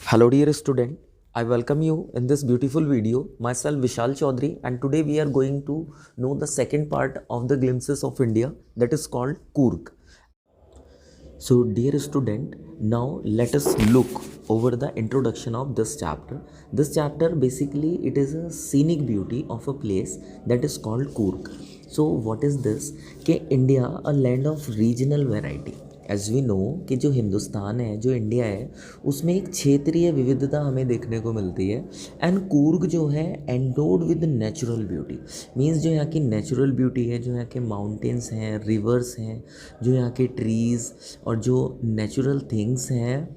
Hello dear student, I welcome you in this beautiful video. Myself Vishal Chaudhary, and today we are going to know the second part of the glimpses of India, that is called Coorg. So dear student, now let us look over the introduction of this chapter. This chapter basically it is a scenic beauty of a place that is called Coorg. So what is this? कि India a land of regional variety. As we know कि जो हिंदुस्तान है, जो India है, उसमें एक क्षेत्रीय विविधता हमें देखने को मिलती है. एंड कूर्ग जो है endowed with natural beauty. Means जो यहाँ की नेचुरल ब्यूटी है, जो यहाँ के माउंटेन्स हैं, रिवर्स हैं, जो यहाँ के ट्रीज़ और जो नेचुरल थिंग्स हैं,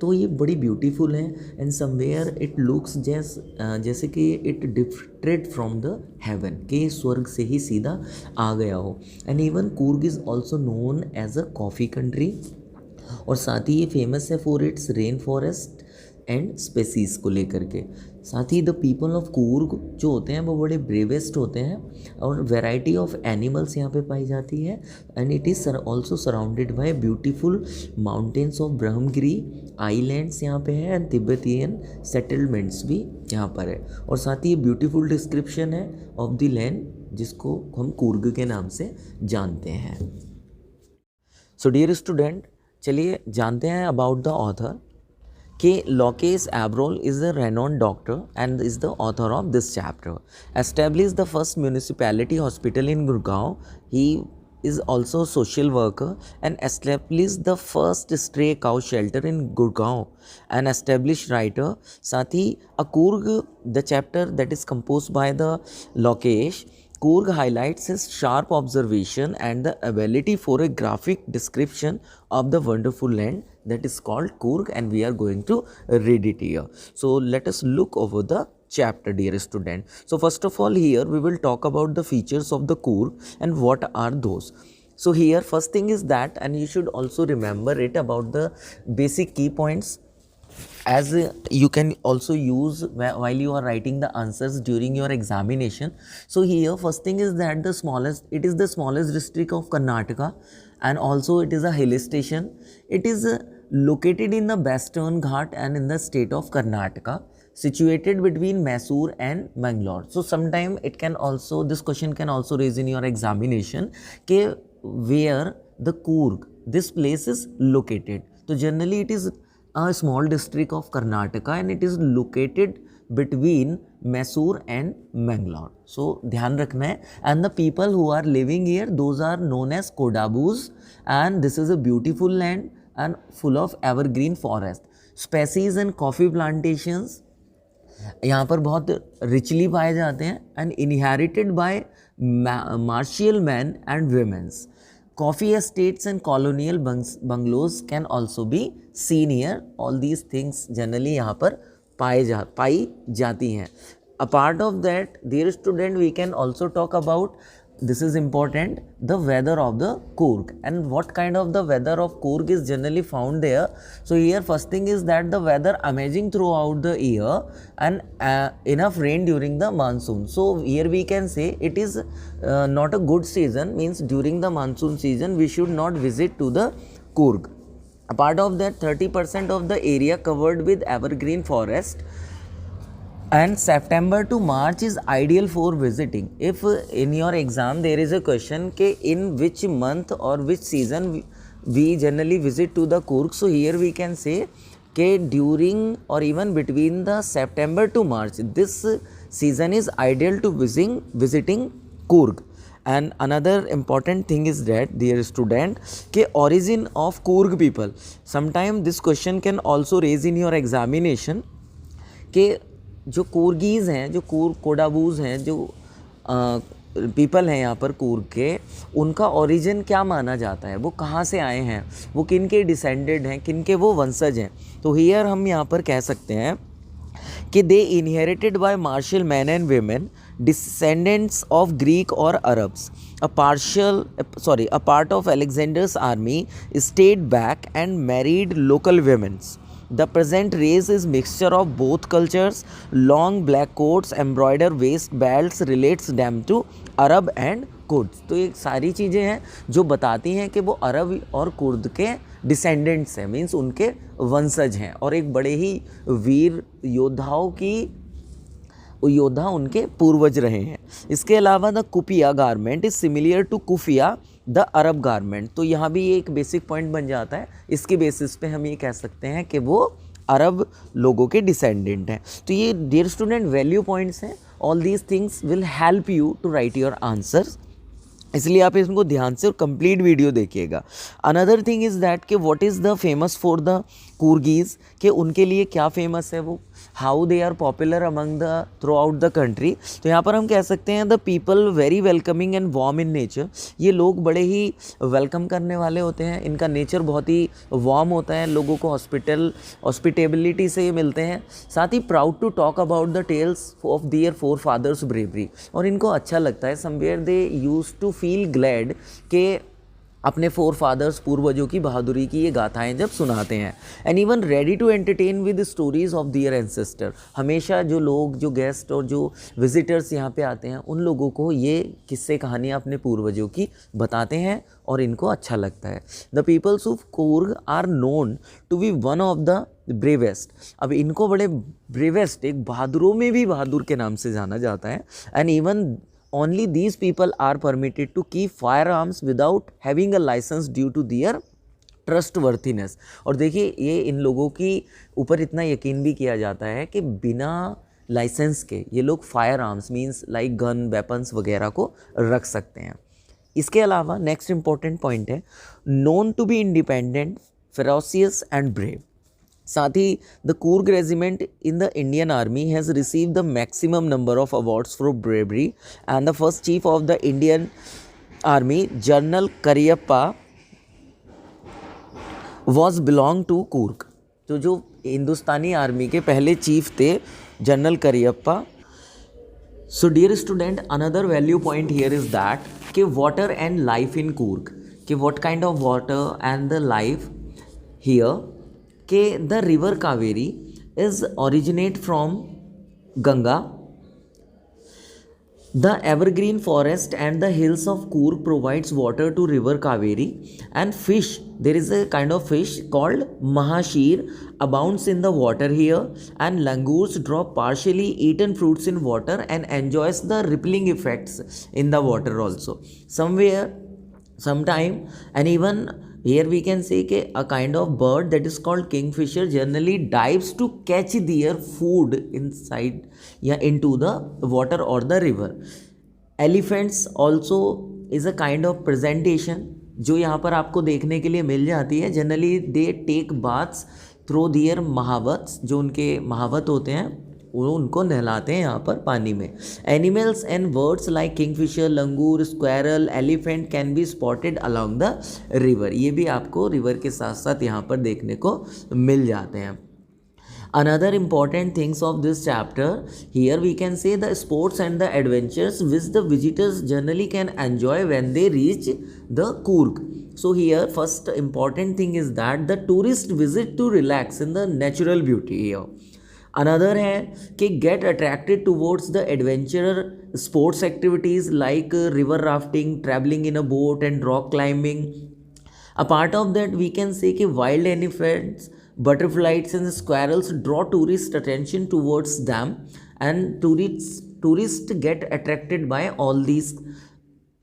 तो ये बड़ी ब्यूटीफुल हैं. एंड समवेयर इट लुक्स जैसे कि it drifted from the heaven, कि स्वर्ग से ही सीधा आ गया हो. And even Coorg is also known as a coffee country, और साथ ही ये फेमस है for its rain forest and species को लेकर के. साथ ही द पीपल ऑफ कूर्ग जो होते हैं वो बड़े ब्रेवेस्ट होते हैं, और वेराइटी ऑफ एनिमल्स यहाँ पे पाई जाती है. And it is also surrounded by beautiful mountains of Brahmagiri islands यहाँ पे है, एंड तिब्बतियन सेटलमेंट्स भी यहाँ पर है. और साथ ही ये ब्यूटीफुल डिस्क्रिप्शन है ऑफ द लैंड जिसको हम कूर्ग के नाम से जानते हैं. सो डियर स्टूडेंट, चलिए जानते हैं अबाउट द ऑथर. कि Locke's Abrol is a renowned doctor and is the author of this chapter. Established the first municipality hospital in Gurgaon. He is also a social worker and established the first stray cow shelter in Gurgaon. An established writer. साथ ही Coorg, the chapter that is composed by the Locke. Coorg highlights his sharp observation and the ability for a graphic description of the wonderful land that is called Coorg, and we are going to read it here. So let us look over the chapter, dear student. So first of all, here we will talk about the features of the Coorg and what are those. So here first thing is that, and you should also remember it about the basic key points, as you can also use while you are writing the answers during your examination. So here first thing is that it is the smallest district of Karnataka, and also it is a hill station. It is located in the Western Ghat and in the state of Karnataka, situated between Mysore and Mangalore. So sometime this question can also raise in your examination ke where the Coorg, this place is located. So generally it is a small district of Karnataka and it is located between Mysore and Mangalore. So ध्यान रखना है. And the people who are living here, those are known as Kodabus, and this is a beautiful land and full of evergreen forest. Species and coffee plantations यहाँ पर बहुत richly पाए जाते हैं, and inherited by martial men and women's. Coffee estates and colonial bungalows can also be seen here. All these things generally यहाँ पर पाई जाती हैं. Apart of that, dear student, we can also talk about, this is important, the weather of the Coorg, and what kind of the weather of Coorg is generally found there. So here first thing is that the weather amazing throughout the year and enough rain during the monsoon. So here we can say it is not a good season, means during the monsoon season we should not visit to the Coorg. Apart of that, 30% of the area covered with evergreen forest, and September to March is ideal for visiting. If in your exam there is a question ke in which month or which season we generally visit to the Coorg, so here we can say ke during or even between the September to March, this season is ideal to visiting Coorg. And another important thing is that, dear student, ke origin of Coorg people. Sometimes this question can also raise in your examination ke जो कोर्गीज़ हैं, जो कोडाबूज़ हैं, जो people हैं यहाँ पर कूर्ग के, उनका ओरिजिन क्या माना जाता है, वो कहाँ से आए हैं, वो किन के डिसेंडेड हैं, किन के वो वंशज हैं. तो हियर हम यहाँ पर कह सकते हैं कि they inherited by martial man and women, descendants of Greek और Arabs. A part of Alexander's army stayed back and married local women. The present race is mixture of both cultures. Long black coats, embroidered waist belts relates them to Arab and Kurd. तो ये सारी चीज़ें हैं जो बताती हैं कि वो अरब और कुर्द के डिसेंडेंट्स हैं, मीन्स उनके वंशज हैं, और एक बड़े ही वीर योद्धा उनके पूर्वज रहे हैं। इसके अलावा the kufiya garment is similar to kufiya the Arab garment. तो यहाँ भी एक बेसिक पॉइंट बन जाता है, इसके बेसिस पे हम ये कह सकते हैं कि वो अरब लोगों के डिसेंडेंट हैं। तो ये डियर स्टूडेंट वैल्यू पॉइंट्स हैं। All these things will help you to write your answers, इसलिए आप इसको ध्यान से और कंप्लीट वीडियो देखिएगा। अनदर थिंग इज़ दैट कि what is the famous for the Coorgis, कि उनके लिए क्या फेमस है वो, how they are popular among the throughout the द कंट्री। तो यहाँ पर हम कह सकते हैं the people very welcoming and warm in nature, ये लोग बड़े ही वेलकम करने वाले होते हैं, इनका नेचर बहुत ही वार्म होता है, लोगों को हॉस्पिटेबिलिटी से ये मिलते हैं। साथ ही proud to talk about the tales of their forefathers bravery, और इनको अच्छा लगता है, somewhere they use to feel glad के अपने फोर फादर्स पूर्वजों की बहादुरी की ये गाथाएं जब सुनाते हैं। And even ready to entertain with stories of their ancestor, हमेशा जो लोग, जो गेस्ट और जो विजिटर्स यहाँ पे आते हैं उन लोगों को ये किस्से कहानियाँ अपने पूर्वजों की बताते हैं और इनको अच्छा लगता है। The peoples of Coorg are known to be one of the bravest, अब इनको बड़े ब्रेवेस्ट, एक बहादुरों में भी बहादुर के नाम से जाना जाता है। And even only these people are permitted to keep firearms without having a license due to their trustworthiness। और देखिए ये इन लोगों की ऊपर इतना यकीन भी किया जाता है कि बिना लाइसेंस के ये लोग firearms means like gun, weapons वगैरह को रख सकते हैं। इसके अलावा नेक्स्ट इंपॉर्टेंट पॉइंट है known to be independent, ferocious and brave. साथ ही the Coorg regiment in the Indian army has receive the maximum number of awards for bravery, and the first chief of the Indian army general Cariappa was belong to Coorg. तो जो Hindustani army के पहले चीफ थे general Cariappa. So dear student, another value point here is that कि water and life in Coorg, कि what kind of water and the life here, के the river Kaveri is originate from Ganga. The evergreen forest and the hills of Coorg provides water to river Kaveri, and fish, there is a kind of fish called mahashir abounds in the water here, and langurs drop partially eaten fruits in water and enjoys the rippling effects in the water also somewhere sometime. And even here we can say कि a kind of bird that is called kingfisher generally dives to catch their food inside या into the water or the river. Elephants also is a kind of presentation जो यहाँ पर आपको देखने के लिए मिल जाती है। Generally they take baths through their महावत्स, जो उनके महावत होते हैं वो उनको नहलाते हैं यहाँ पर पानी में। Animals and birds like Kingfisher, langur, squirrel, elephant can be spotted along the river, ये भी आपको रिवर के साथ साथ यहाँ पर देखने को मिल जाते हैं। Another important things of this chapter, here we can say the sports and the adventures which the visitors generally can enjoy when they reach the Coorg. So here first important thing is that the tourists visit to relax in the natural beauty here. Another है कि get attracted towards the adventure sports activities like river rafting, traveling in a boat and rock climbing. A part of that we can say कि wild elephants, butterflies and squirrels draw tourist attention towards them, and tourists get attracted by all these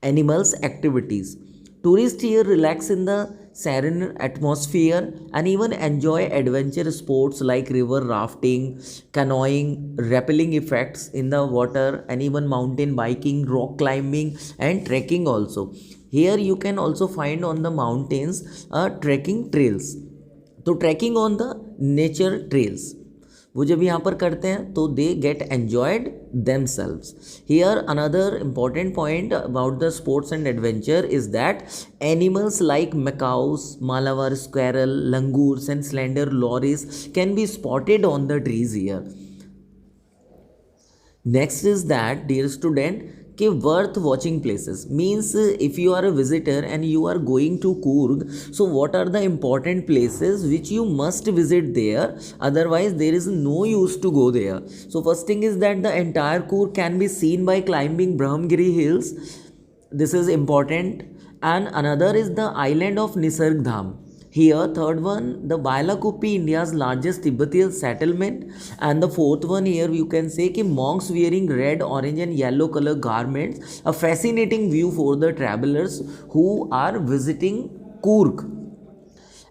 animals activities. Tourists here relax in the serene atmosphere and even enjoy adventure sports like river rafting, canoeing, rappelling effects in the water, and even mountain biking, rock climbing and trekking also. Here you can also find on the mountains trekking trails. तो trekking on the nature trails वो जब यहाँ पर करते हैं तो they get enjoyed themselves. Here another important point about the sports and adventure is that animals like macaws, malabar squirrel, langurs and slender lories can be spotted on the trees here. Next is that, dear student, कि worth watching places means if you are a visitor and you are going to Coorg, so what are the important places which you must visit there, otherwise there is no use to go there. So first thing is that the entire Coorg can be seen by climbing Brahmagiri hills, this is important. And another is the island of Nisarg Dham. Here, third one, the Bailakupi, India's largest Tibetan settlement. And the fourth one, here you can say कि monks wearing red, orange and yellow color garments, a fascinating view for the travelers who are visiting Coorg.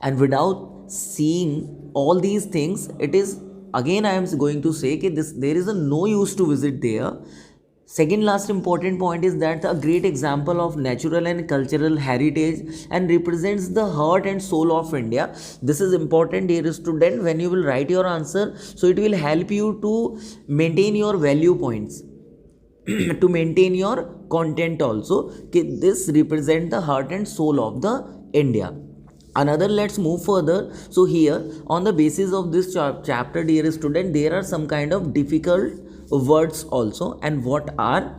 And without seeing all these things, it is, again I am going to say कि this, there is a no use to visit there. Second last important point is that a great example of natural and cultural heritage and represents the heart and soul of India. This is important, dear student, when you will write your answer. So it will help you to maintain your value points, to maintain your content also. Okay, this represent the heart and soul of the India. Another, let's move further. So here, on the basis of this chapter, dear student, there are some kind of difficult words also, and what are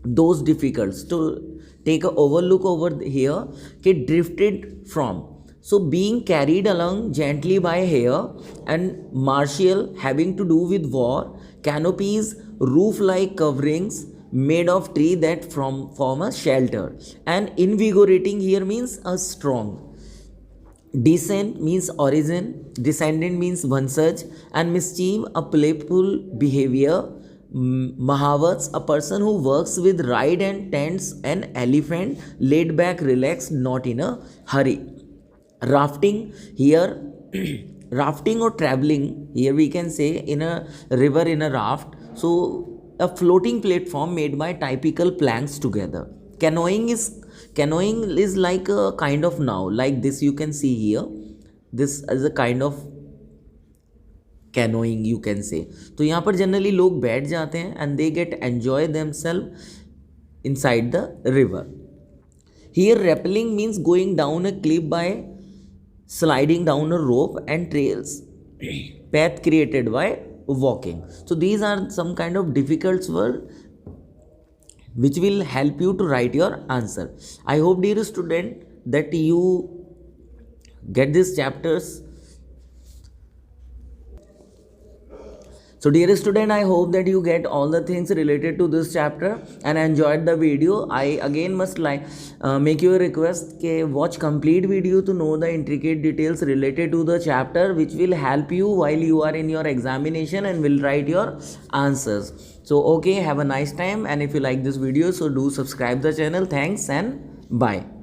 those difficulties to take a overlook over here. Okay, drifted from, so being carried along gently by hair, and martial, having to do with war, canopies, roof like coverings made of tree that form a shelter, and invigorating here means a strong. Descent means origin, descendant means Vansaj, and mischief, a playful behavior. Mahavats, a person who works with ride and tends an elephant, laid back, relaxed, not in a hurry. Rafting here, rafting or traveling, here we can say in a river in a raft. So a floating platform made by typical planks together. Canoeing is like a kind of now, like this you can see here. This is a kind of canoeing you can say. तो यहाँ पर generally लोग बैठ जाते हैं and they get enjoy themselves inside the river. Here rappelling means going down a cliff by sliding down a rope, and trails, path created by walking. So these are some kind of difficult words which will help you to write your answer. I hope, dear student, that you get these chapters. So dear student, I hope that you get all the things related to this chapter and enjoyed the video. I again must make you a request ke watch complete video to know the intricate details related to the chapter, which will help you while you are in your examination and will write your answers. So okay, have a nice time, and if you like this video, so do subscribe the channel. Thanks and bye.